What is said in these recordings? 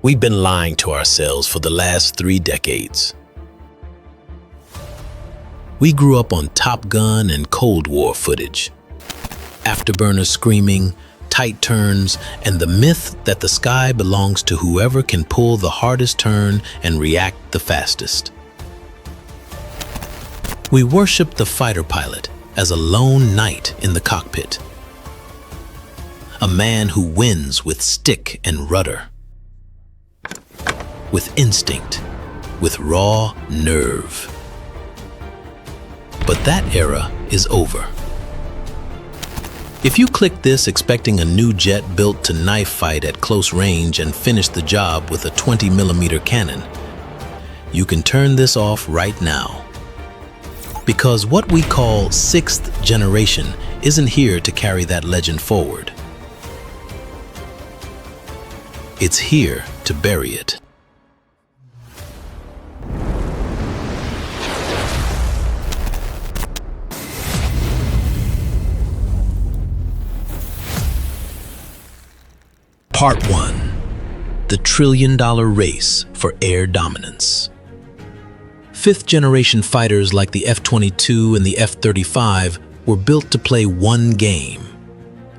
We've been lying to ourselves for the last 3 decades. We grew up on Top Gun and Cold War footage. Afterburners screaming, tight turns, and the myth that the sky belongs to whoever can pull the hardest turn and react the fastest. We worship the fighter pilot as a lone knight in the cockpit. A man who wins with stick and rudder. With instinct, with raw nerve. But that era is over. If you click this expecting a new jet built to knife fight at close range and finish the job with a 20mm cannon, you can turn this off right now. Because what we call 6th generation isn't here to carry that legend forward. It's here to bury it. Part 1. The trillion-dollar race for air dominance. 5th-generation fighters like the F-22 and the F-35 were built to play one game,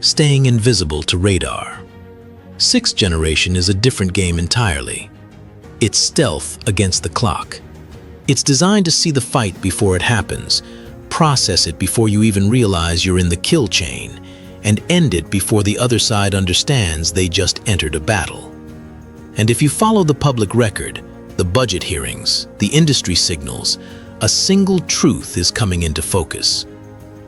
staying invisible to radar. 6th generation is a different game entirely. It's stealth against the clock. It's designed to see the fight before it happens, process it before you even realize you're in the kill chain, and end it before the other side understands they just entered a battle. And if you follow the public record, the budget hearings, the industry signals, a single truth is coming into focus.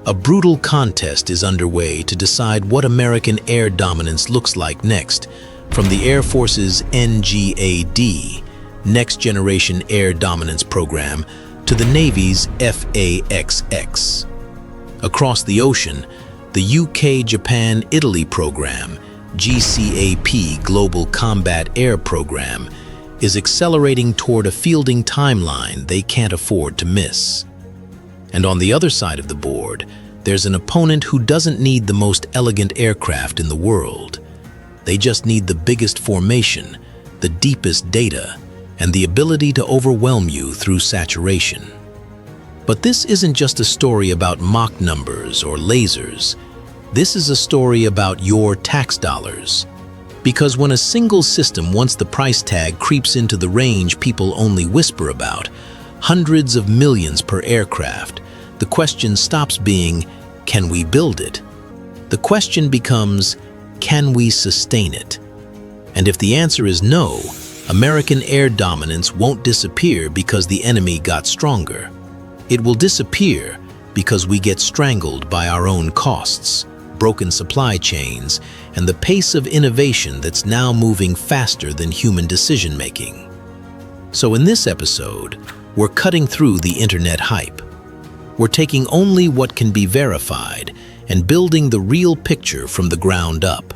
A brutal contest is underway to decide what American air dominance looks like next, from the Air Force's NGAD, Next Generation Air Dominance Program, to the Navy's FAXX. Across the ocean, the UK-Japan-Italy program, GCAP Global Combat Air Program, is accelerating toward a fielding timeline they can't afford to miss. And on the other side of the board, there's an opponent who doesn't need the most elegant aircraft in the world. They just need the biggest formation, the deepest data, and the ability to overwhelm you through saturation. But this isn't just a story about Mach numbers or lasers. This is a story about your tax dollars. Because when a single system, once the price tag creeps into the range people only whisper about, hundreds of millions per aircraft, the question stops being, can we build it? The question becomes, can we sustain it? And if the answer is no, American air dominance won't disappear because the enemy got stronger. It will disappear because we get strangled by our own costs, broken supply chains, and the pace of innovation that's now moving faster than human decision-making. So in this episode, we're cutting through the internet hype. We're taking only what can be verified and building the real picture from the ground up.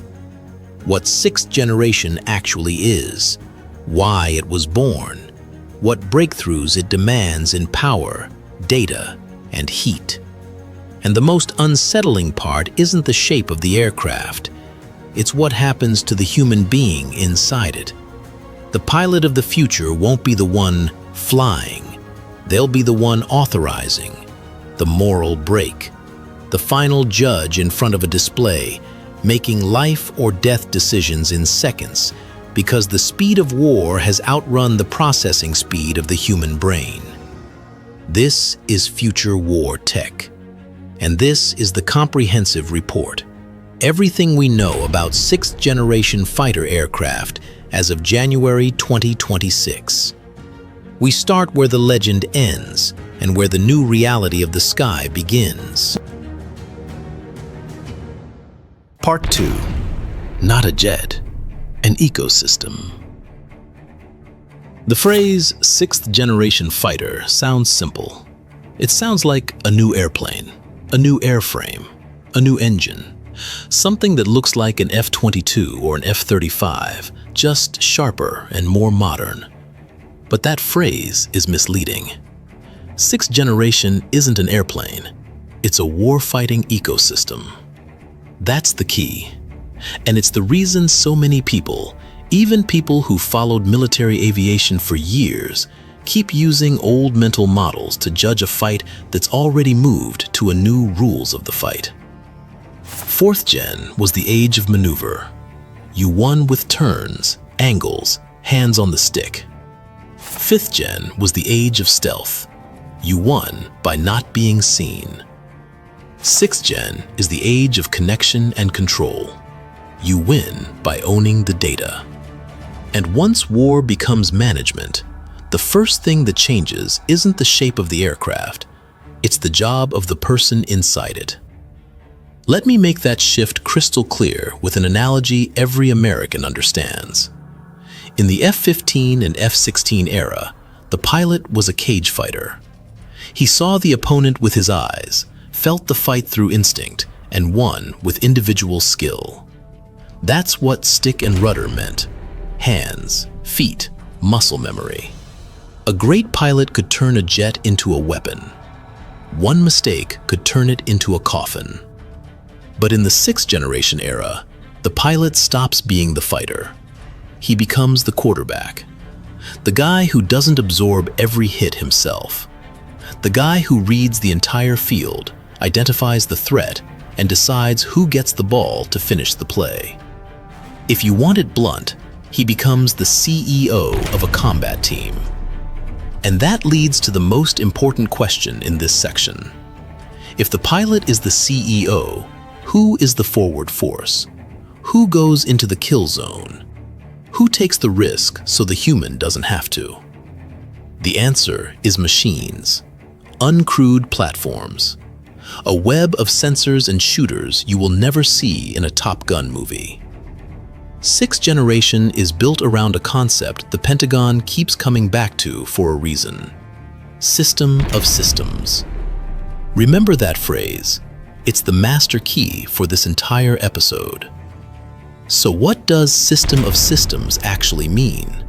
What 6th generation actually is, why it was born, what breakthroughs it demands in power, data, and heat. And the most unsettling part isn't the shape of the aircraft. It's what happens to the human being inside it. The pilot of the future won't be the one flying. They'll be the one authorizing, the moral brake, the final judge in front of a display, making life or death decisions in seconds because the speed of war has outrun the processing speed of the human brain. This is future war tech. And this is the comprehensive report. Everything we know about 6th generation fighter aircraft as of January 2026. We start where the legend ends and where the new reality of the sky begins. Part 2. Not a jet, an ecosystem. The phrase 6th generation fighter sounds simple. It sounds like a new airplane, a new airframe, a new engine, something that looks like an F-22 or an F-35, just sharper and more modern. But that phrase is misleading. 6th generation isn't an airplane, it's a warfighting ecosystem. That's the key. And it's the reason so many people, Even people who followed military aviation for years keep using old mental models to judge a fight that's already moved to a new rules of the fight. 4th Gen was the age of maneuver. You won with turns, angles, hands on the stick. 5th Gen was the age of stealth. You won by not being seen. 6th Gen is the age of connection and control. You win by owning the data. And once war becomes management, the first thing that changes isn't the shape of the aircraft, it's the job of the person inside it. Let me make that shift crystal clear with an analogy every American understands. In the F-15 and F-16 era, the pilot was a cage fighter. He saw the opponent with his eyes, felt the fight through instinct, and won with individual skill. That's what stick and rudder meant. Hands, feet, muscle memory. A great pilot could turn a jet into a weapon. One mistake could turn it into a coffin. But in the 6th Generation era, the pilot stops being the fighter. He becomes the quarterback. The guy who doesn't absorb every hit himself. The guy who reads the entire field, identifies the threat, and decides who gets the ball to finish the play. If you want it blunt, he becomes the CEO of a combat team. And that leads to the most important question in this section. If the pilot is the CEO, who is the forward force? Who goes into the kill zone? Who takes the risk so the human doesn't have to? The answer is machines, uncrewed platforms, a web of sensors and shooters you will never see in a Top Gun movie. 6th Generation is built around a concept the Pentagon keeps coming back to for a reason: system of systems. Remember that phrase. It's the master key for this entire episode. So what does system of systems actually mean?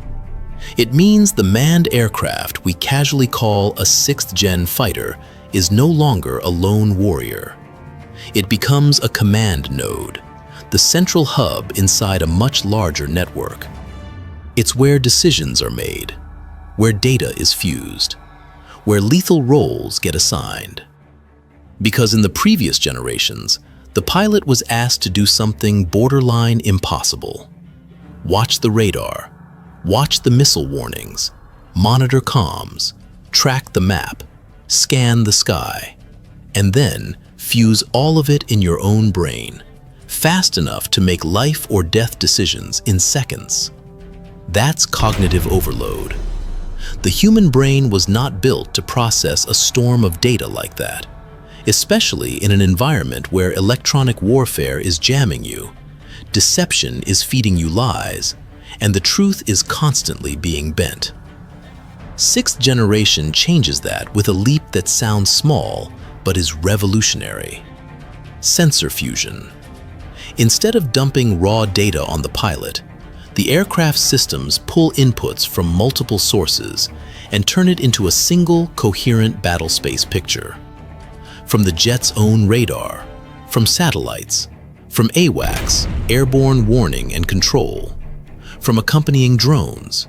It means the manned aircraft we casually call a 6th Gen fighter is no longer a lone warrior. It becomes a command node, the central hub inside a much larger network. It's where decisions are made, where data is fused, where lethal roles get assigned. Because in the previous generations, the pilot was asked to do something borderline impossible. Watch the radar, watch the missile warnings, monitor comms, track the map, scan the sky, and then fuse all of it in your own brain, fast enough to make life or death decisions in seconds. That's cognitive overload. The human brain was not built to process a storm of data like that, especially in an environment where electronic warfare is jamming you, deception is feeding you lies, and the truth is constantly being bent. 6th Generation changes that with a leap that sounds small but is revolutionary. Sensor fusion. Instead of dumping raw data on the pilot, the aircraft systems pull inputs from multiple sources and turn it into a single, coherent battle space picture. From the jet's own radar, from satellites, from AWACS, airborne warning and control, from accompanying drones,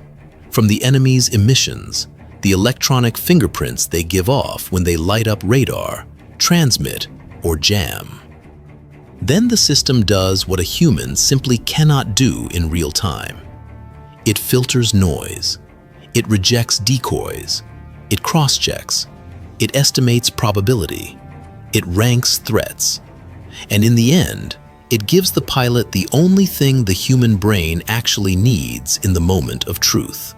from the enemy's emissions, the electronic fingerprints they give off when they light up radar, transmit, or jam. Then the system does what a human simply cannot do in real time. It filters noise. It rejects decoys. It cross-checks. It estimates probability. It ranks threats. And in the end, it gives the pilot the only thing the human brain actually needs in the moment of truth: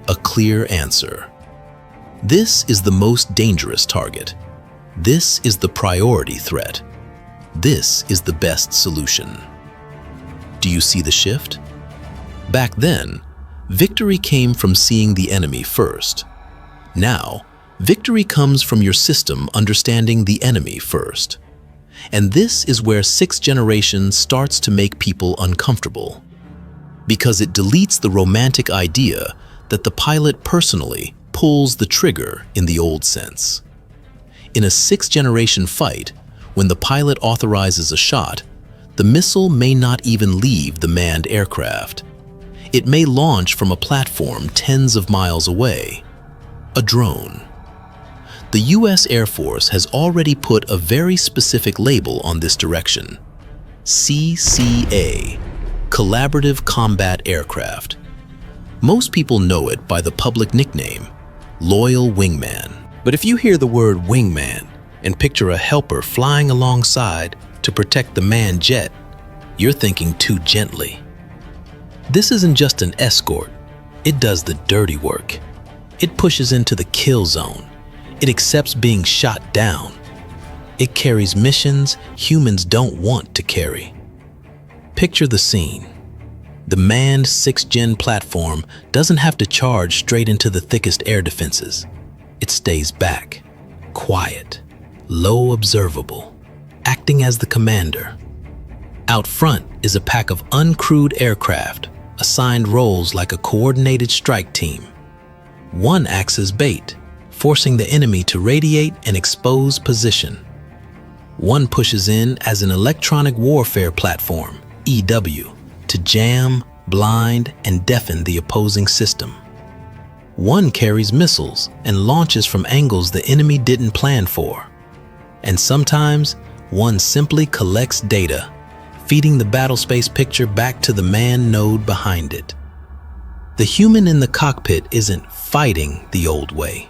a clear answer. This is the most dangerous target. This is the priority threat. This is the best solution. Do you see the shift? Back then, victory came from seeing the enemy first. Now, victory comes from your system understanding the enemy first. And this is where 6th Generation starts to make people uncomfortable, because it deletes the romantic idea that the pilot personally pulls the trigger in the old sense. In a 6th Generation fight, when the pilot authorizes a shot, the missile may not even leave the manned aircraft. It may launch from a platform tens of miles away. A drone. The U.S. Air Force has already put a very specific label on this direction. CCA, Collaborative Combat Aircraft. Most people know it by the public nickname, Loyal Wingman. But if you hear the word wingman and picture a helper flying alongside to protect the manned jet, you're thinking too gently. This isn't just an escort. It does the dirty work. It pushes into the kill zone. It accepts being shot down. It carries missions humans don't want to carry. Picture the scene. The manned 6th-gen platform doesn't have to charge straight into the thickest air defenses. It stays back, quiet, low observable, acting as the commander. Out front is a pack of uncrewed aircraft, assigned roles like a coordinated strike team. One acts as bait, forcing the enemy to radiate and expose position. One pushes in as an electronic warfare platform, EW, to jam, blind, and deafen the opposing system. One carries missiles and launches from angles the enemy didn't plan for. And sometimes, one simply collects data, feeding the battlespace picture back to the man node behind it. The human in the cockpit isn't fighting the old way.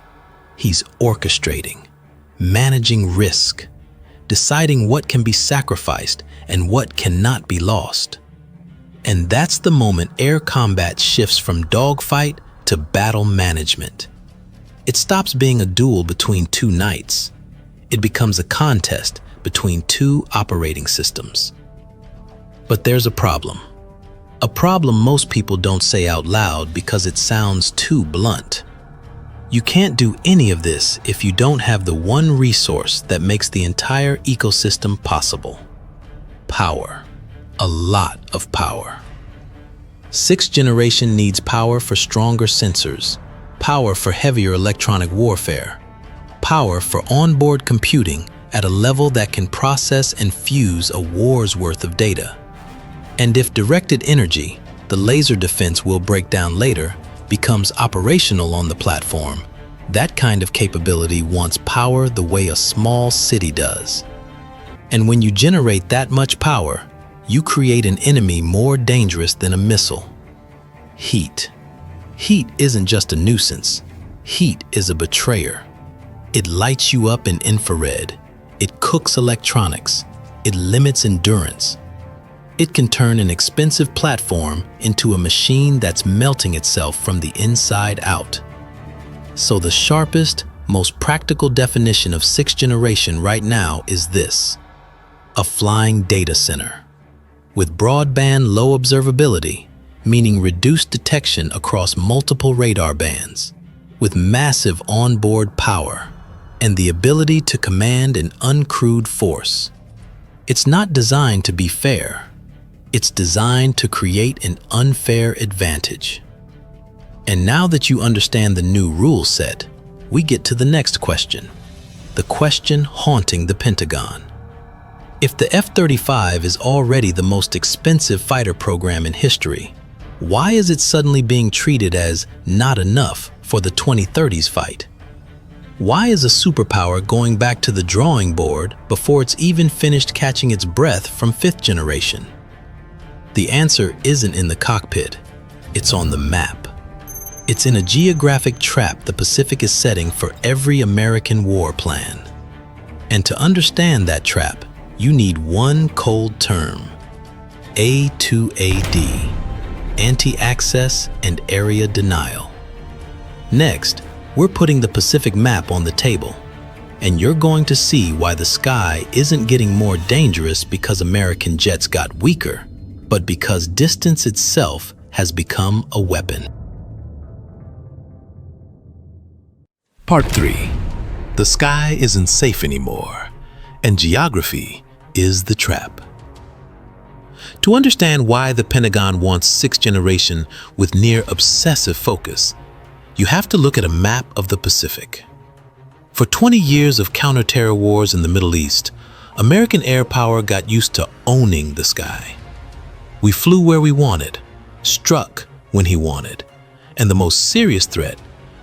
He's orchestrating, managing risk, deciding what can be sacrificed and what cannot be lost. And that's the moment air combat shifts from dogfight to battle management. It stops being a duel between two knights. It becomes a contest between two operating systems. But there's a problem. A problem most people don't say out loud because it sounds too blunt. You can't do any of this if you don't have the one resource that makes the entire ecosystem possible. Power. A lot of power. 6th generation needs power for stronger sensors, power for heavier electronic warfare, power for onboard computing at a level that can process and fuse a war's worth of data. And if directed energy, the laser defense will break down later, becomes operational on the platform, that kind of capability wants power the way a small city does. And when you generate that much power, you create an enemy more dangerous than a missile. Heat. Heat isn't just a nuisance. Heat is a betrayer. It lights you up in infrared. It cooks electronics. It limits endurance. It can turn an expensive platform into a machine that's melting itself from the inside out. So the sharpest, most practical definition of 6th generation right now is this: a flying data center. With broadband low observability, meaning reduced detection across multiple radar bands, with massive onboard power, and the ability to command an uncrewed force. It's not designed to be fair. It's designed to create an unfair advantage. And now that you understand the new rule set, we get to the next question, the question haunting the Pentagon. If the F-35 is already the most expensive fighter program in history, why is it suddenly being treated as not enough for the 2030s fight? Why is a superpower going back to the drawing board before it's even finished catching its breath from 5th generation? The answer isn't in the cockpit, it's on the map. It's in a geographic trap the Pacific is setting for every American war plan. And to understand that trap, you need one cold term: A2AD, anti-access and area denial. Next, we're putting the Pacific map on the table, and you're going to see why the sky isn't getting more dangerous because American jets got weaker, but because distance itself has become a weapon. Part 3. The sky isn't safe anymore, and geography is the trap. To understand why the Pentagon wants 6th generation with near obsessive focus, you have to look at a map of the Pacific. For 20 years of counter-terror wars in the Middle East, American air power got used to owning the sky. We flew where we wanted, struck when he wanted, and the most serious threat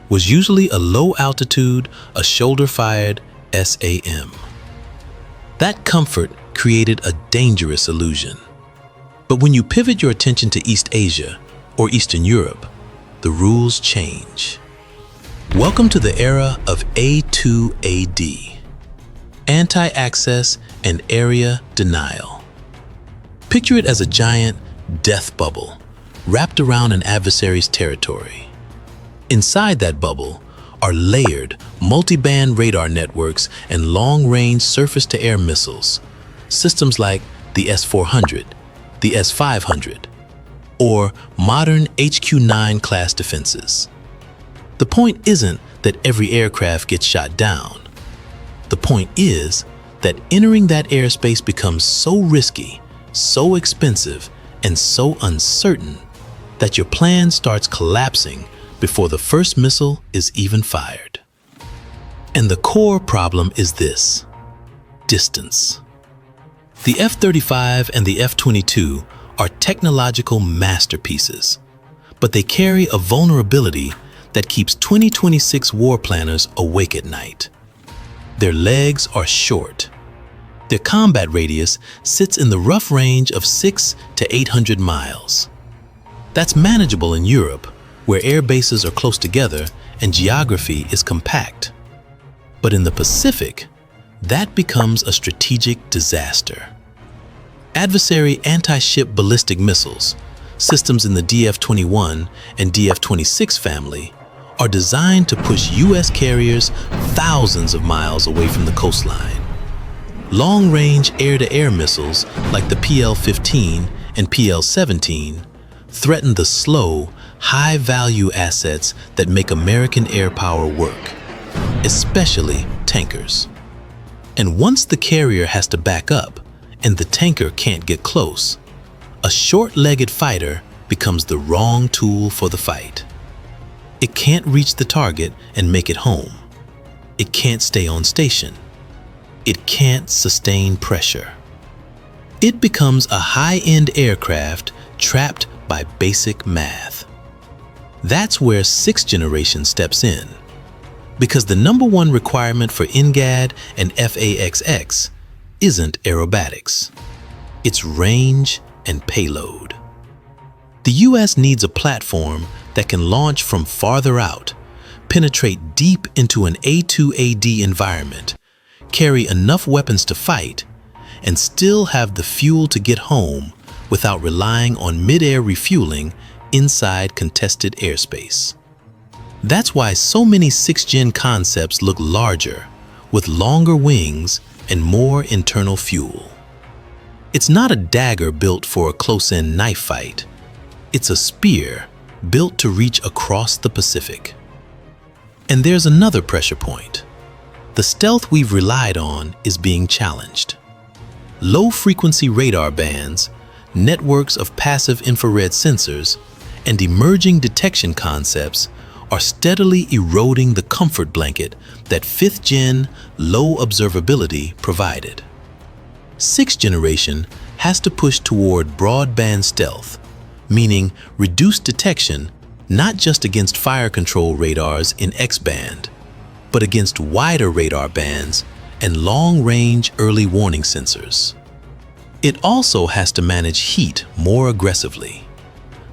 was usually a low-altitude, a shoulder-fired SAM. That comfort created a dangerous illusion. But when you pivot your attention to East Asia or Eastern Europe, the rules change. Welcome to the era of A2AD, anti-access and area denial. Picture it as a giant death bubble wrapped around an adversary's territory. Inside that bubble are layered multi-band radar networks and long-range surface-to-air missiles, systems like the S-400, the S-500, or modern HQ-9 class defenses. The point isn't that every aircraft gets shot down. The point is that entering that airspace becomes so risky, so expensive, and so uncertain that your plan starts collapsing before the first missile is even fired. And the core problem is this: distance. The F-35 and the F-22 are technological masterpieces, but they carry a vulnerability that keeps 2026 war planners awake at night. Their legs are short. Their combat radius sits in the rough range of 600 to 800 miles. That's manageable in Europe, where air bases are close together and geography is compact. But in the Pacific, that becomes a strategic disaster. Adversary anti-ship ballistic missiles, systems in the DF-21 and DF-26 family, are designed to push U.S. carriers thousands of miles away from the coastline. Long-range air-to-air missiles like the PL-15 and PL-17 threaten the slow, high-value assets that make American air power work, especially tankers. And once the carrier has to back up and the tanker can't get close, a short-legged fighter becomes the wrong tool for the fight. It can't reach the target and make it home. It can't stay on station. It can't sustain pressure. It becomes a high-end aircraft trapped by basic math. That's where sixth generation steps in, because the number one requirement for NGAD and FAXX isn't aerobatics. It's range and payload. The US needs a platform that can launch from farther out, penetrate deep into an A2AD environment, carry enough weapons to fight, and still have the fuel to get home without relying on mid-air refueling inside contested airspace. That's why so many 6th-gen concepts look larger, with longer wings and more internal fuel. It's not a dagger built for a close-in knife fight. It's a spear built to reach across the Pacific. And there's another pressure point. The stealth we've relied on is being challenged. Low-frequency radar bands, networks of passive infrared sensors, and emerging detection concepts are steadily eroding the comfort blanket that 5th-gen low observability provided. 6th generation has to push toward broadband stealth, meaning reduced detection not just against fire control radars in X-band, but against wider radar bands and long-range early warning sensors. It also has to manage heat more aggressively,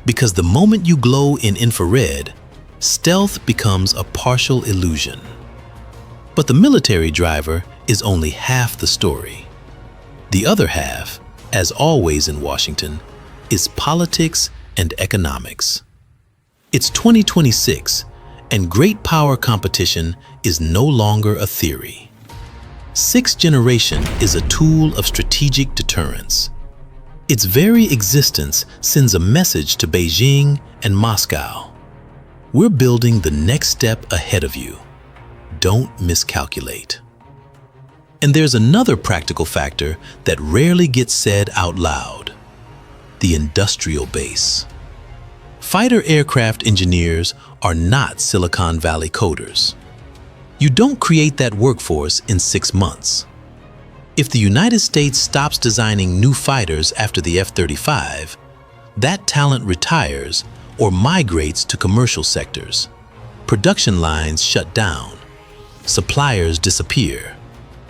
because the moment you glow in infrared, stealth becomes a partial illusion. But the military driver is only half the story. The other half, as always in Washington, is politics and economics. It's 2026, and great power competition is no longer a theory. 6th generation is a tool of strategic deterrence. Its very existence sends a message to Beijing and Moscow. We're building the next step ahead of you. Don't miscalculate. And there's another practical factor that rarely gets said out loud: the industrial base. Fighter aircraft engineers are not Silicon Valley coders. You don't create that workforce in 6 months. If the United States stops designing new fighters after the F-35, that talent retires or migrates to commercial sectors. Production lines shut down, suppliers disappear,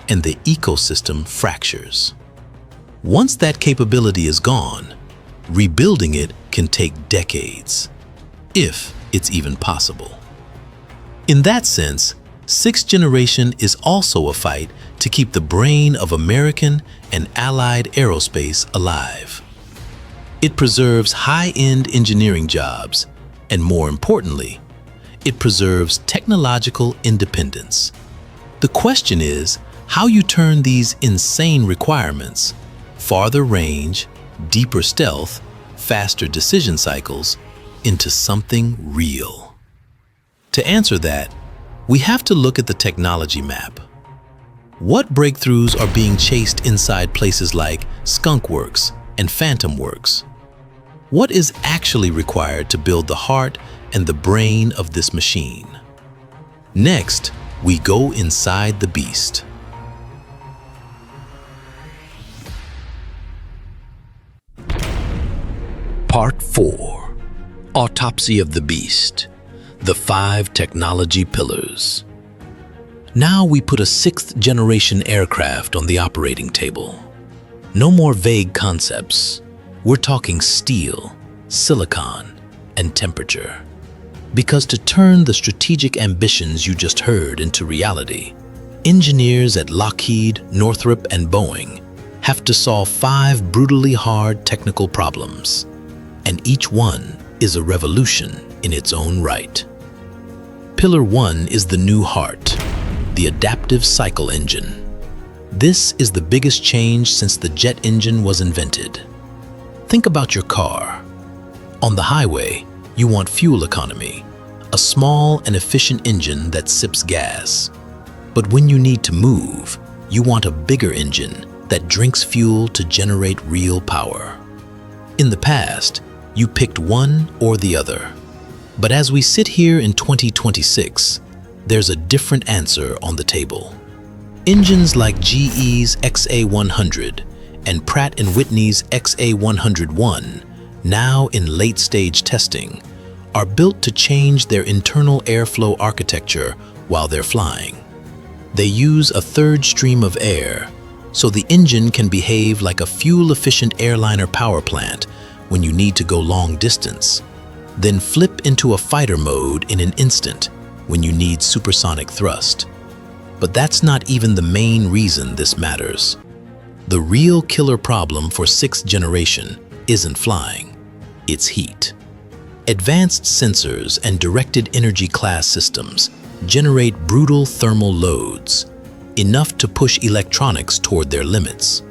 and the ecosystem fractures. Once that capability is gone, rebuilding it can take decades, if it's even possible. In that sense, sixth generation is also a fight to keep the brain of American and Allied aerospace alive. It preserves high-end engineering jobs, and more importantly, it preserves technological independence. The question is how you turn these insane requirements, farther range, deeper stealth, faster decision cycles, into something real. To answer that, we have to look at the technology map. What breakthroughs are being chased inside places like Skunk Works and Phantom Works? What is actually required to build the heart and the brain of this machine? Next, we go inside the beast. Part 4. Autopsy of the Beast. The 5 technology pillars. Now we put a 6th generation aircraft on the operating table. No more vague concepts. We're talking steel, silicon, and temperature. Because to turn the strategic ambitions you just heard into reality, engineers at Lockheed, Northrop, and Boeing have to solve 5 brutally hard technical problems. And each one is a revolution in its own right. Pillar 1 is the new heart, the adaptive cycle engine. This is the biggest change since the jet engine was invented. Think about your car. On the highway, you want fuel economy, a small and efficient engine that sips gas. But when you need to move, you want a bigger engine that drinks fuel to generate real power. In the past, you picked one or the other. But as we sit here in 2026, there's a different answer on the table. Engines like GE's XA100 and Pratt & Whitney's XA101, now in late-stage testing, are built to change their internal airflow architecture while they're flying. They use a third stream of air, so the engine can behave like a fuel-efficient airliner power plant when you need to go long distance, then flip into a fighter mode in an instant when you need supersonic thrust. But that's not even the main reason this matters. The real killer problem for 6th generation isn't flying, it's heat. Advanced sensors and directed energy class systems generate brutal thermal loads, enough to push electronics toward their limits.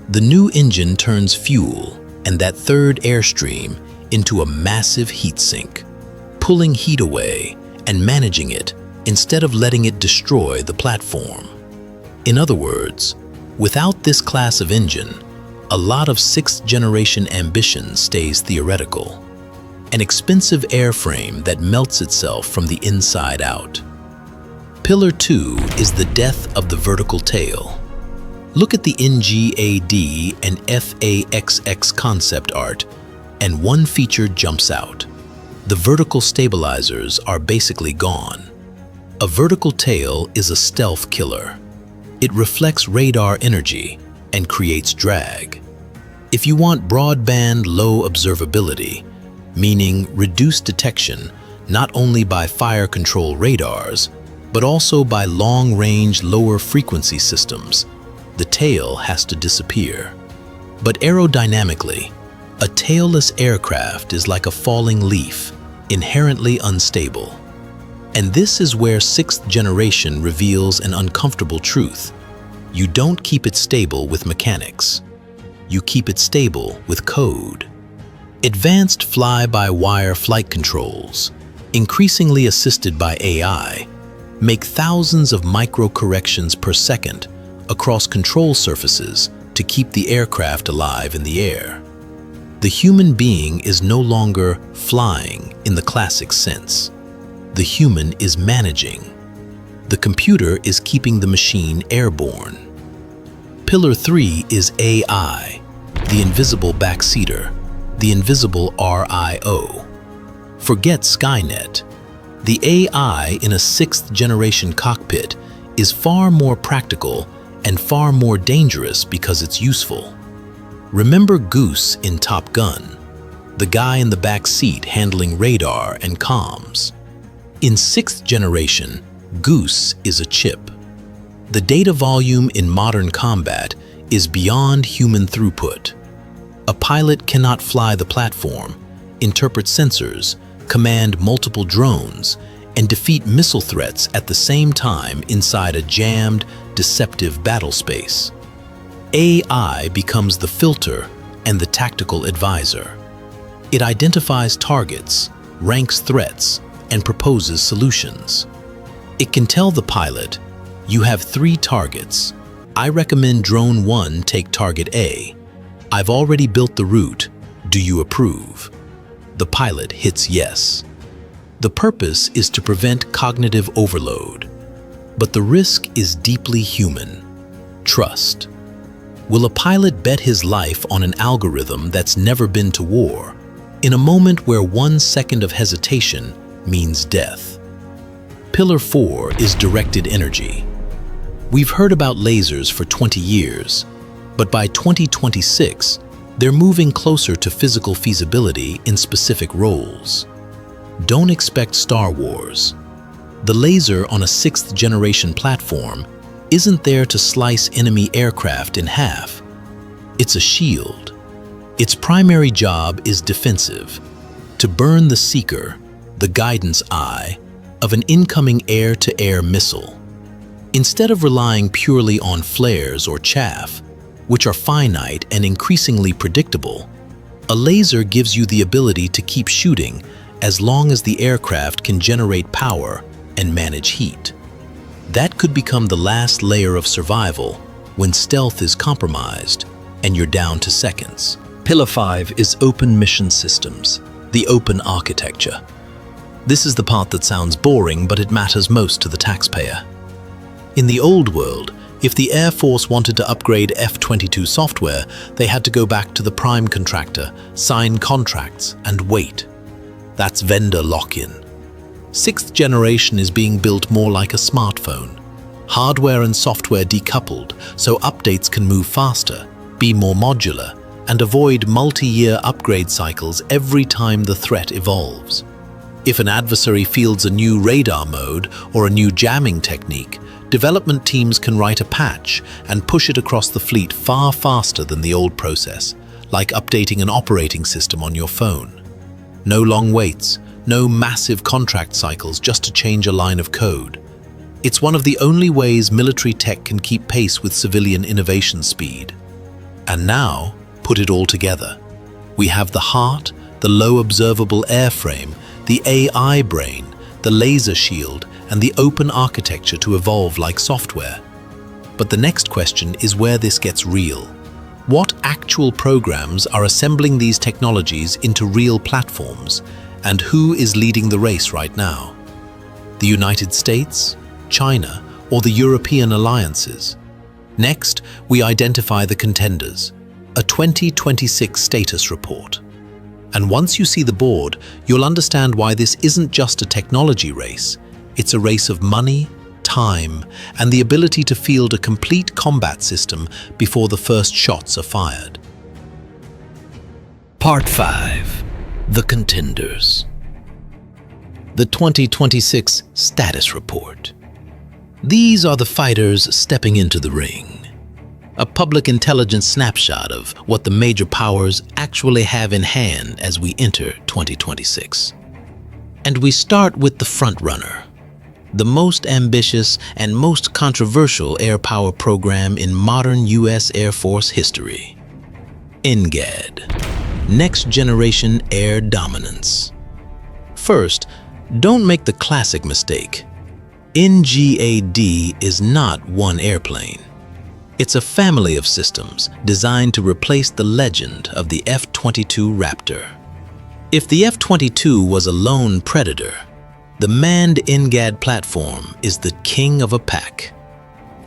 The new engine turns fuel and that third airstream into a massive heat sink, pulling heat away and managing it instead of letting it destroy the platform. In other words, without this class of engine, a lot of 6th generation ambition stays theoretical. An expensive airframe that melts itself from the inside out. Pillar 2 is the death of the vertical tail. Look at the NGAD and FAXX concept art, and one feature jumps out. The vertical stabilizers are basically gone. A vertical tail is a stealth killer. It reflects radar energy and creates drag. If you want broadband low observability, meaning reduced detection not only by fire control radars, but also by long-range lower frequency systems, the tail has to disappear. But aerodynamically, a tailless aircraft is like a falling leaf, inherently unstable. And this is where 6th generation reveals an uncomfortable truth. You don't keep it stable with mechanics. You keep it stable with code. Advanced fly-by-wire flight controls, increasingly assisted by AI, make thousands of micro-corrections per second across control surfaces to keep the aircraft alive in the air. The human being is no longer flying in the classic sense. The human is managing. The computer is keeping the machine airborne. Pillar 3 is AI, the invisible backseater, the invisible RIO. Forget Skynet. The AI in a sixth-generation cockpit is far more practical and far more dangerous because it's useful. Remember Goose in Top Gun, the guy in the back seat handling radar and comms. In sixth generation, Goose is a chip. The data volume in modern combat is beyond human throughput. A pilot cannot fly the platform, interpret sensors, command multiple drones, and defeat missile threats at the same time inside a jammed, deceptive battle space. AI becomes the filter and the tactical advisor. It identifies targets, ranks threats, and proposes solutions. It can tell the pilot, "You have 3 targets. I recommend Drone 1 take target A. I've already built the route. Do you approve?" The pilot hits yes. The purpose is to prevent cognitive overload. But the risk is deeply human. Trust. Will a pilot bet his life on an algorithm that's never been to war, in a moment where 1 second of hesitation means death? Pillar 4 is directed energy. We've heard about lasers for 20 years, but by 2026, they're moving closer to physical feasibility in specific roles. Don't expect Star Wars. The laser on a 6th-generation platform isn't there to slice enemy aircraft in half. It's a shield. Its primary job is defensive, to burn the seeker, the guidance eye, of an incoming air-to-air missile. Instead of relying purely on flares or chaff, which are finite and increasingly predictable, a laser gives you the ability to keep shooting as long as the aircraft can generate power and manage heat. That could become the last layer of survival when stealth is compromised and you're down to seconds. Pillar 5 is open mission systems, the open architecture. This is the part that sounds boring, but it matters most to the taxpayer. In the old world, if the Air Force wanted to upgrade F-22 software, they had to go back to the prime contractor, sign contracts, and wait. That's vendor lock-in. 6th generation is being built more like a smartphone. Hardware and software decoupled, so updates can move faster, be more modular, and avoid multi-year upgrade cycles every time the threat evolves. If an adversary fields a new radar mode or a new jamming technique, development teams can write a patch and push it across the fleet far faster than the old process, like updating an operating system on your phone. No long waits, no massive contract cycles just to change a line of code. It's one of the only ways military tech can keep pace with civilian innovation speed. And now, put it all together. We have the heart, the low observable airframe, the AI brain, the laser shield, and the open architecture to evolve like software. But the next question is where this gets real. What actual programs are assembling these technologies into real platforms, and who is leading the race right now? The United States, China, or the European alliances? Next, we identify the contenders, a 2026 status report. And once you see the board, you'll understand why this isn't just a technology race. It's a race of money, time, and the ability to field a complete combat system before the first shots are fired. Part 5. The Contenders. The 2026 Status Report. These are the fighters stepping into the ring. A public intelligence snapshot of what the major powers actually have in hand as we enter 2026. And we start with the front-runner, the most ambitious and most controversial air power program in modern U.S. Air Force history. NGAD, Next Generation Air Dominance. First, don't make the classic mistake. NGAD is not one airplane. It's a family of systems designed to replace the legend of the F-22 Raptor. If the F-22 was a lone predator, the manned NGAD platform is the king of a pack.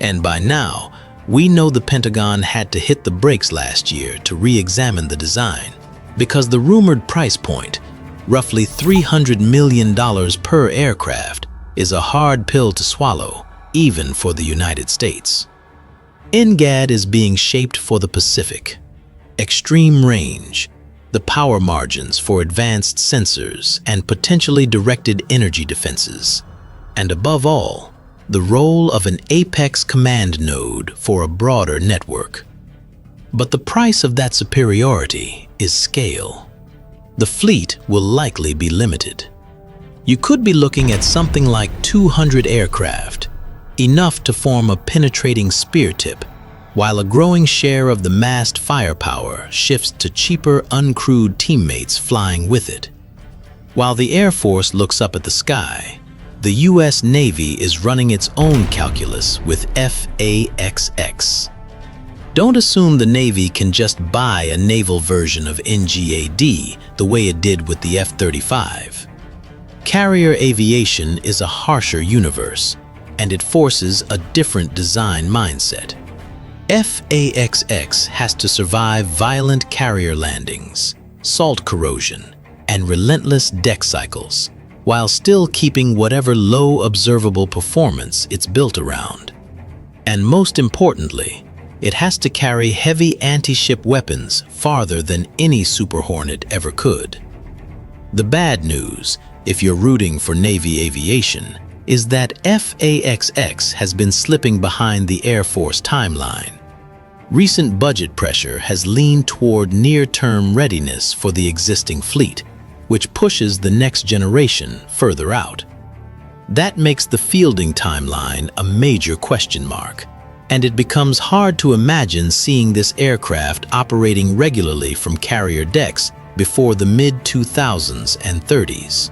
And by now, we know the Pentagon had to hit the brakes last year to re-examine the design, because the rumored price point, roughly $300 million per aircraft, is a hard pill to swallow, even for the United States. NGAD is being shaped for the Pacific. Extreme range, the power margins for advanced sensors and potentially directed energy defenses, and above all, the role of an apex command node for a broader network. But the price of that superiority is scale. The fleet will likely be limited. You could be looking at something like 200 aircraft, enough to form a penetrating spear tip, while a growing share of the massed firepower shifts to cheaper uncrewed teammates flying with it. While the Air Force looks up at the sky, the U.S. Navy is running its own calculus with FAXX. Don't assume the Navy can just buy a naval version of NGAD the way it did with the F-35. Carrier aviation is a harsher universe, and it forces a different design mindset. FAXX has to survive violent carrier landings, salt corrosion, and relentless deck cycles, while still keeping whatever low observable performance it's built around. And most importantly, it has to carry heavy anti-ship weapons farther than any Super Hornet ever could. The bad news, if you're rooting for Navy aviation, is that FAXX has been slipping behind the Air Force timeline. Recent budget pressure has leaned toward near-term readiness for the existing fleet, which pushes the next generation further out. That makes the fielding timeline a major question mark, and it becomes hard to imagine seeing this aircraft operating regularly from carrier decks before the mid-2000s and 30s.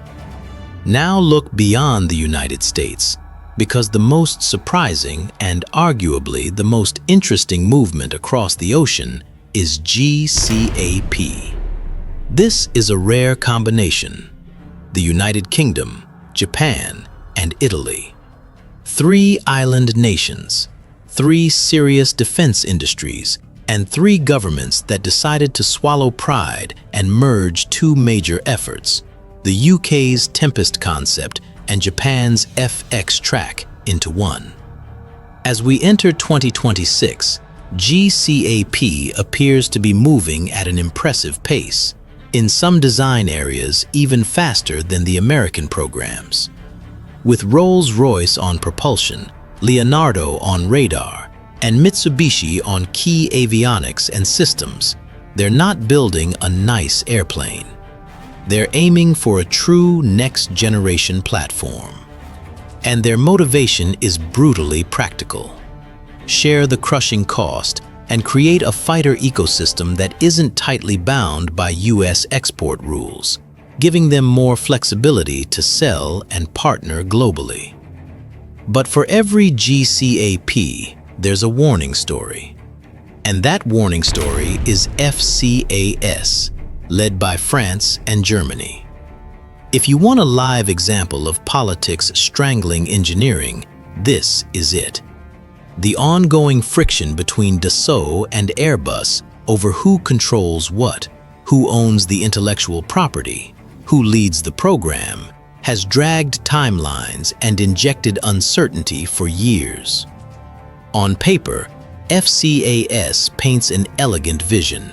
Now look beyond the United States, because the most surprising and arguably the most interesting movement across the ocean is GCAP. This is a rare combination: the United Kingdom, Japan, and Italy. 3 island nations, 3 serious defense industries, and 3 governments that decided to swallow pride and merge 2 major efforts: the UK's Tempest concept and Japan's FX track into one. As we enter 2026, GCAP appears to be moving at an impressive pace, in some design areas even faster than the American programs. With Rolls-Royce on propulsion, Leonardo on radar, and Mitsubishi on key avionics and systems, they're not building a nice airplane. They're aiming for a true next-generation platform. And their motivation is brutally practical. Share the crushing cost and create a fighter ecosystem that isn't tightly bound by U.S. export rules, giving them more flexibility to sell and partner globally. But for every GCAP, there's a warning story. And that warning story is FCAS, led by France and Germany. If you want a live example of politics strangling engineering, this is it. The ongoing friction between Dassault and Airbus over who controls what, who owns the intellectual property, who leads the program, has dragged timelines and injected uncertainty for years. On paper, FCAS paints an elegant vision: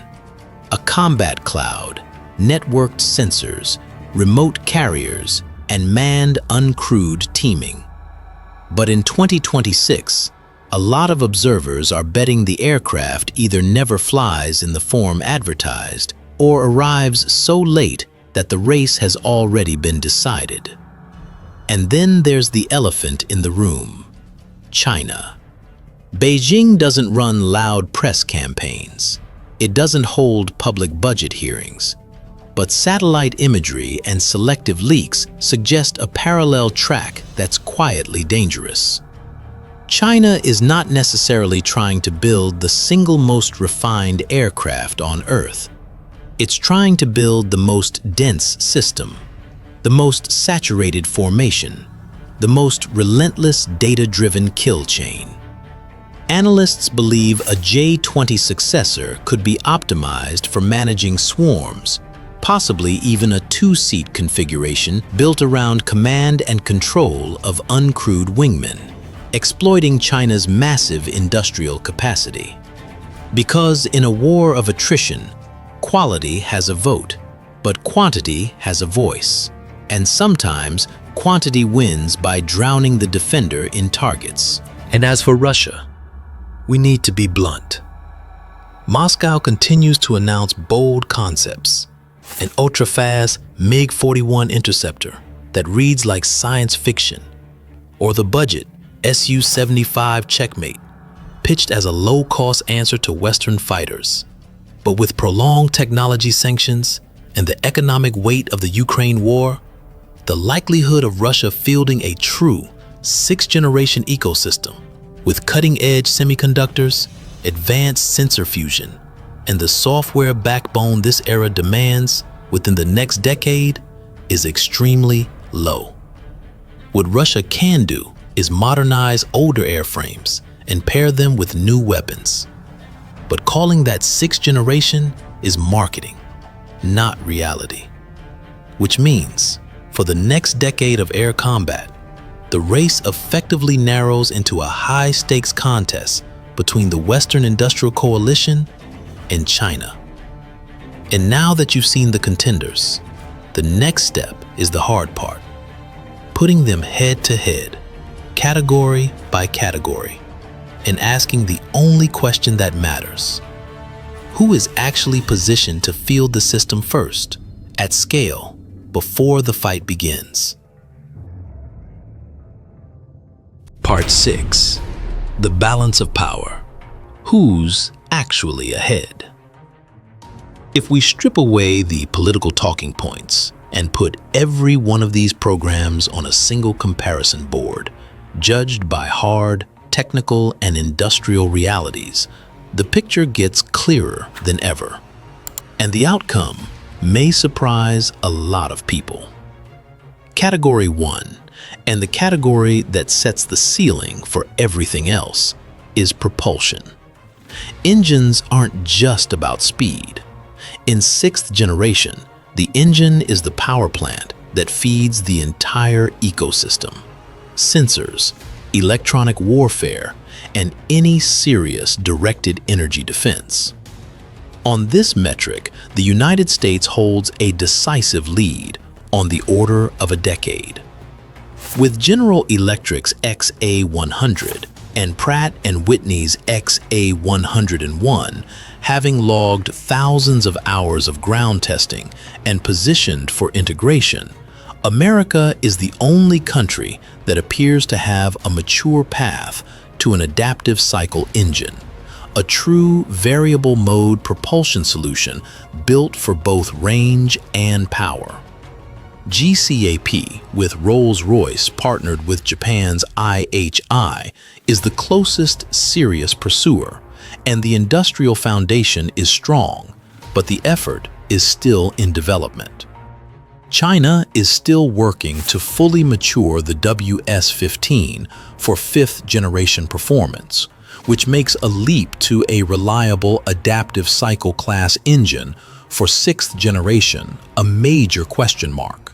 a combat cloud, networked sensors, remote carriers, and manned uncrewed teaming. But in 2026, a lot of observers are betting the aircraft either never flies in the form advertised or arrives so late that the race has already been decided. And then there's the elephant in the room: China. Beijing doesn't run loud press campaigns. It doesn't hold public budget hearings. But satellite imagery and selective leaks suggest a parallel track that's quietly dangerous. China is not necessarily trying to build the single most refined aircraft on Earth. It's trying to build the most dense system, the most saturated formation, the most relentless data-driven kill chain. Analysts believe a J-20 successor could be optimized for managing swarms, possibly even a two-seat configuration built around command and control of uncrewed wingmen, exploiting China's massive industrial capacity. Because in a war of attrition, quality has a vote, but quantity has a voice. And sometimes, quantity wins by drowning the defender in targets. And as for Russia, we need to be blunt. Moscow continues to announce bold concepts. An ultra-fast MiG-41 interceptor that reads like science fiction, or the budget Su-75 Checkmate, pitched as a low-cost answer to Western fighters. But with prolonged technology sanctions and the economic weight of the Ukraine war, the likelihood of Russia fielding a true sixth-generation ecosystem with cutting-edge semiconductors, advanced sensor fusion, and the software backbone this era demands within the next decade is extremely low. What Russia can do is modernize older airframes and pair them with new weapons. But calling that sixth generation is marketing, not reality. Which means, for the next decade of air combat, the race effectively narrows into a high-stakes contest between the Western Industrial Coalition and China. And now that you've seen the contenders, the next step is the hard part. Putting them head-to-head, category by category, and asking the only question that matters. Who is actually positioned to field the system first, at scale, before the fight begins? Part 6. The balance of power. Who's actually ahead? If we strip away the political talking points and put every one of these programs on a single comparison board, judged by hard, technical, and industrial realities, the picture gets clearer than ever. And the outcome may surprise a lot of people. Category 1, and the category that sets the ceiling for everything else, is propulsion. Engines aren't just about speed. In sixth generation, the engine is the power plant that feeds the entire ecosystem. Sensors, electronic warfare, and any serious directed energy defense. On this metric, the United States holds a decisive lead on the order of a decade. With General Electric's XA-100 and Pratt & Whitney's XA-101 having logged thousands of hours of ground testing and positioned for integration, America is the only country that appears to have a mature path to an adaptive cycle engine, a true variable mode propulsion solution built for both range and power. GCAP, with Rolls-Royce partnered with Japan's IHI, is the closest serious pursuer, and the industrial foundation is strong, but the effort is still in development. China is still working to fully mature the WS-15 for fifth-generation performance, which makes a leap to a reliable adaptive cycle class engine for sixth generation a major question mark.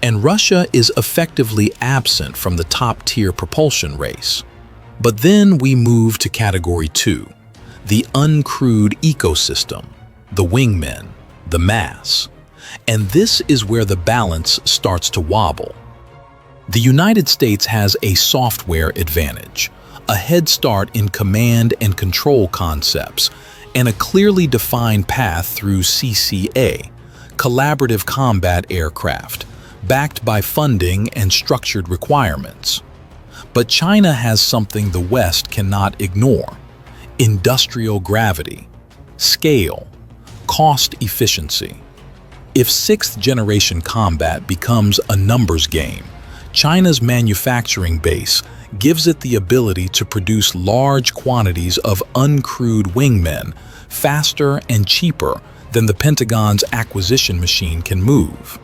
And Russia is effectively absent from the top-tier propulsion race. But then we move to Category 2, the uncrewed ecosystem, the wingmen, the mass. And this is where the balance starts to wobble. The United States has a software advantage, a head start in command and control concepts, and a clearly defined path through CCA, collaborative combat aircraft, backed by funding and structured requirements. But China has something the West cannot ignore: industrial gravity, scale, cost efficiency. If sixth-generation combat becomes a numbers game, China's manufacturing base gives it the ability to produce large quantities of uncrewed wingmen faster and cheaper than the Pentagon's acquisition machine can move.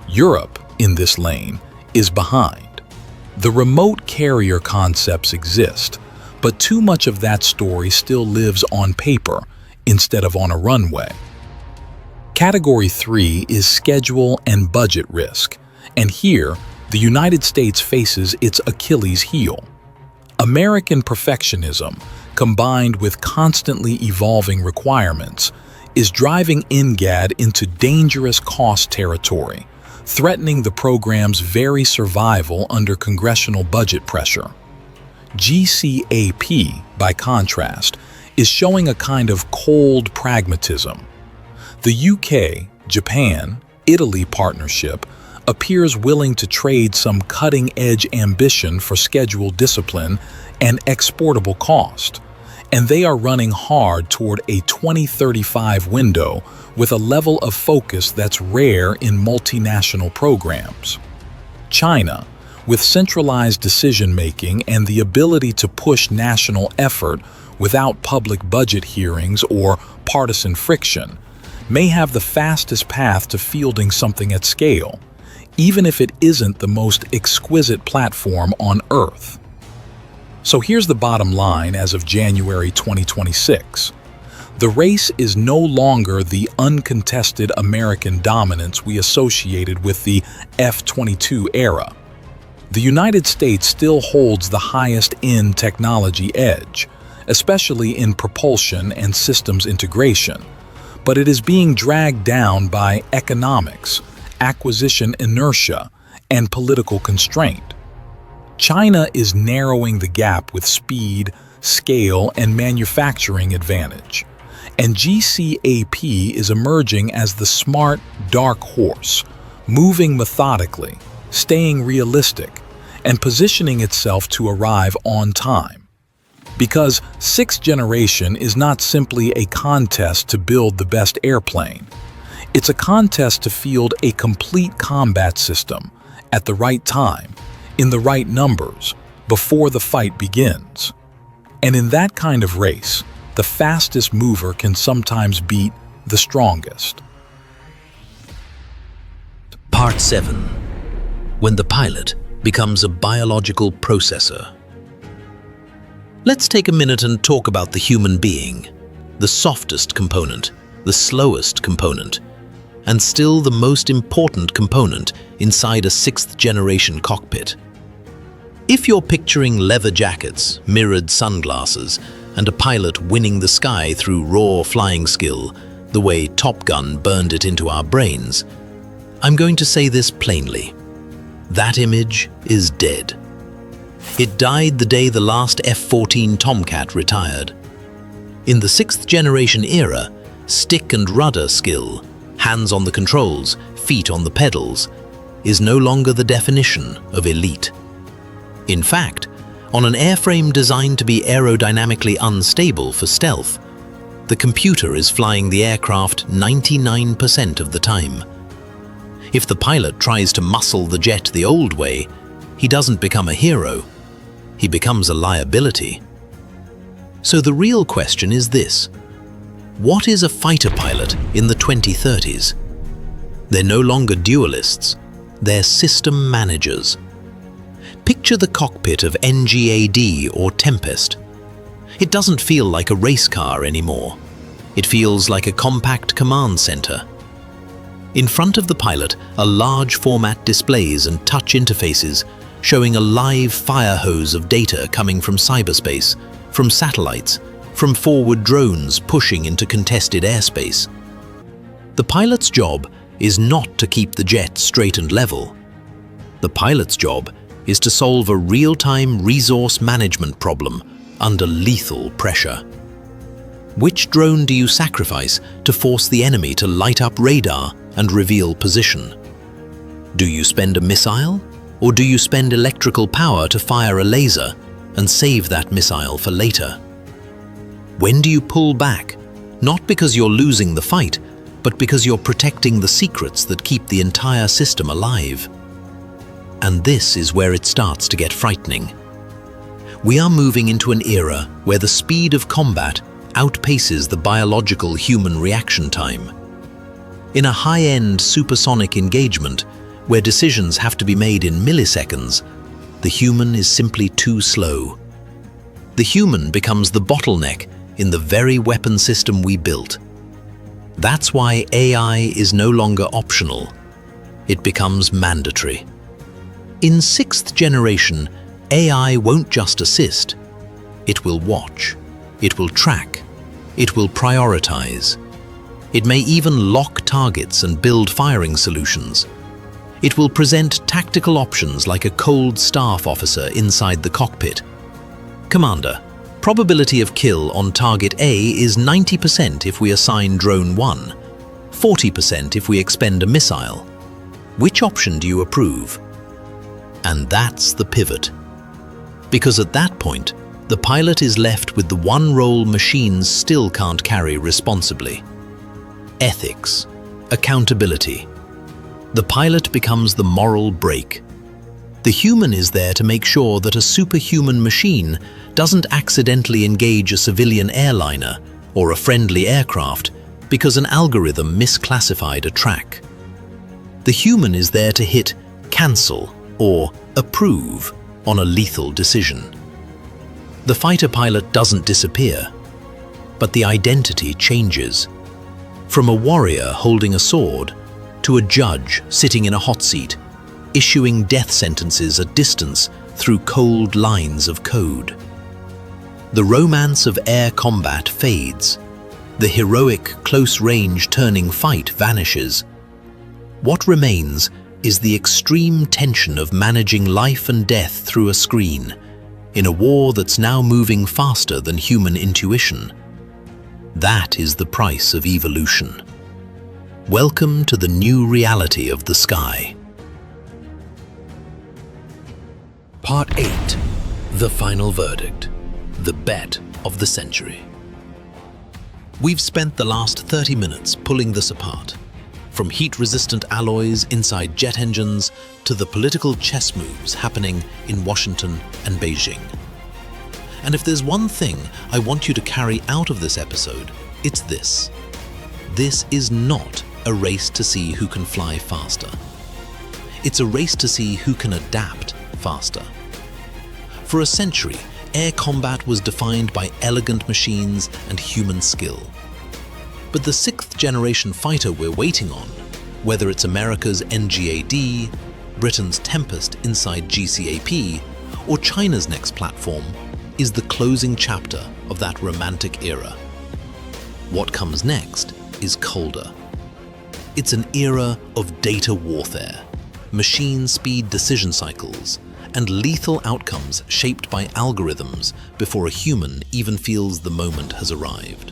Europe, in this lane, is behind. The remote carrier concepts exist, but too much of that story still lives on paper instead of on a runway. Category 3 is schedule and budget risk, and here, the United States faces its Achilles heel. American perfectionism, combined with constantly evolving requirements, is driving NGAD into dangerous cost territory, threatening the program's very survival under congressional budget pressure. GCAP, by contrast, is showing a kind of cold pragmatism. The UK, Japan, Italy partnership appears willing to trade some cutting-edge ambition for schedule discipline and exportable cost, and they are running hard toward a 2035 window with a level of focus that's rare in multinational programs. China, with centralized decision-making and the ability to push national effort without public budget hearings or partisan friction, may have the fastest path to fielding something at scale, even if it isn't the most exquisite platform on Earth. So here's the bottom line as of January 2026. The race is no longer the uncontested American dominance we associated with the F-22 era. The United States still holds the highest-end technology edge, especially in propulsion and systems integration, but it is being dragged down by economics, acquisition inertia, and political constraint. China is narrowing the gap with speed, scale, and manufacturing advantage, and GCAP is emerging as the smart, dark horse, moving methodically, staying realistic, and positioning itself to arrive on time. Because sixth generation is not simply a contest to build the best airplane. It's a contest to field a complete combat system at the right time, in the right numbers, before the fight begins. And in that kind of race, the fastest mover can sometimes beat the strongest. Part 7. When the pilot becomes a biological processor. Let's take a minute and talk about the human being, the softest component, the slowest component, and still the most important component inside a sixth-generation cockpit. If you're picturing leather jackets, mirrored sunglasses, and a pilot winning the sky through raw flying skill, the way Top Gun burned it into our brains, I'm going to say this plainly. That image is dead. It died the day the last F-14 Tomcat retired. In the sixth-generation era, stick and rudder skill, hands on the controls, feet on the pedals, is no longer the definition of elite. In fact, on an airframe designed to be aerodynamically unstable for stealth, the computer is flying the aircraft 99% of the time. If the pilot tries to muscle the jet the old way, he doesn't become a hero. He becomes a liability. So the real question is this: what is a fighter pilot in the 2030s? They're no longer duelists, they're system managers. Picture the cockpit of NGAD or Tempest. It doesn't feel like a race car anymore. It feels like a compact command center. In front of the pilot are large format displays and touch interfaces showing a live fire hose of data coming from cyberspace, from satellites, from forward drones pushing into contested airspace. The pilot's job is not to keep the jet straight and level. The pilot's job is to solve a real-time resource management problem under lethal pressure. Which drone do you sacrifice to force the enemy to light up radar and reveal position? Do you spend a missile, or do you spend electrical power to fire a laser and save that missile for later? When do you pull back, not because you're losing the fight, but because you're protecting the secrets that keep the entire system alive? And this is where it starts to get frightening. We are moving into an era where the speed of combat outpaces the biological human reaction time. In a high-end supersonic engagement, where decisions have to be made in milliseconds, the human is simply too slow. The human becomes the bottleneck in the very weapon system we built. That's why AI is no longer optional. It becomes mandatory. In 6th generation, AI won't just assist. It will watch. It will track. It will prioritize. It may even lock targets and build firing solutions. It will present tactical options like a cold staff officer inside the cockpit. Commander, probability of kill on target A is 90% if we assign drone 1, 40% if we expend a missile. Which option do you approve? And that's the pivot. Because at that point, the pilot is left with the one role machines still can't carry responsibly. Ethics, accountability. The pilot becomes the moral brake. The human is there to make sure that a superhuman machine doesn't accidentally engage a civilian airliner or a friendly aircraft because an algorithm misclassified a track. The human is there to hit cancel or approve on a lethal decision. The fighter pilot doesn't disappear, but the identity changes. From a warrior holding a sword to a judge sitting in a hot seat, issuing death sentences at distance through cold lines of code. The romance of air combat fades. The heroic close-range turning fight vanishes. What remains is the extreme tension of managing life and death through a screen, in a war that's now moving faster than human intuition. That is the price of evolution. Welcome to the new reality of the sky. Part 8. The final verdict. The bet of the century. We've spent the last 30 minutes pulling this apart. From heat-resistant alloys inside jet engines to the political chess moves happening in Washington and Beijing. And if there's one thing I want you to carry out of this episode, it's this. This is not a race to see who can fly faster. It's a race to see who can adapt faster. For a century, air combat was defined by elegant machines and human skill. But the 6th generation fighter we're waiting on, whether it's America's NGAD, Britain's Tempest inside GCAP, or China's next platform, is the closing chapter of that romantic era. What comes next is colder. It's an era of data warfare, machine speed decision cycles, and lethal outcomes shaped by algorithms before a human even feels the moment has arrived.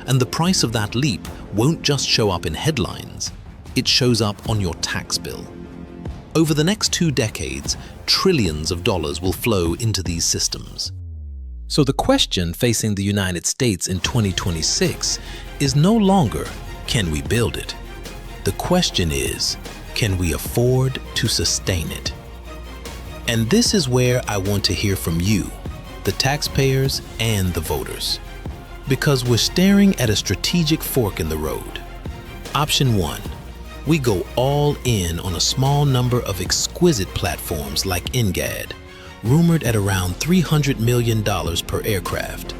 And the price of that leap won't just show up in headlines, it shows up on your tax bill. Over the next 2 decades, trillions of dollars will flow into these systems. So the question facing the United States in 2026 is no longer, can we build it? The question is, can we afford to sustain it? And this is where I want to hear from you, the taxpayers and the voters. Because we're staring at a strategic fork in the road. Option 1, we go all in on a small number of exquisite platforms like NGAD, rumored at around $300 million per aircraft.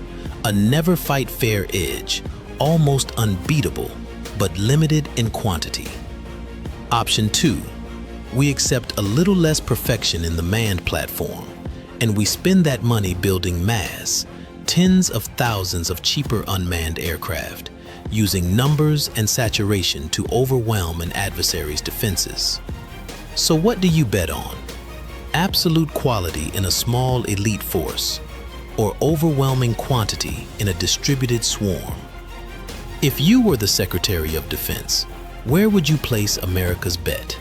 A never fight fair edge, almost unbeatable, but limited in quantity. Option 2, we accept a little less perfection in the manned platform, and we spend that money building mass, tens of thousands of cheaper unmanned aircraft, using numbers and saturation to overwhelm an adversary's defenses. So what do you bet on? Absolute quality in a small elite force, or overwhelming quantity in a distributed swarm? If you were the Secretary of Defense, where would you place America's bet?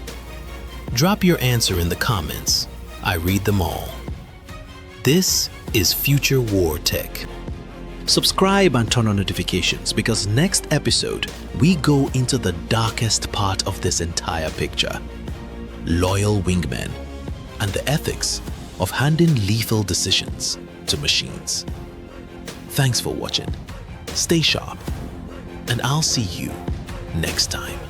Drop your answer in the comments. I read them all. This is Future War Tech. Subscribe and turn on notifications because next episode we go into the darkest part of this entire picture. Loyal wingmen and the ethics of handing lethal decisions to machines. Thanks for watching. Stay sharp and I'll see you next time.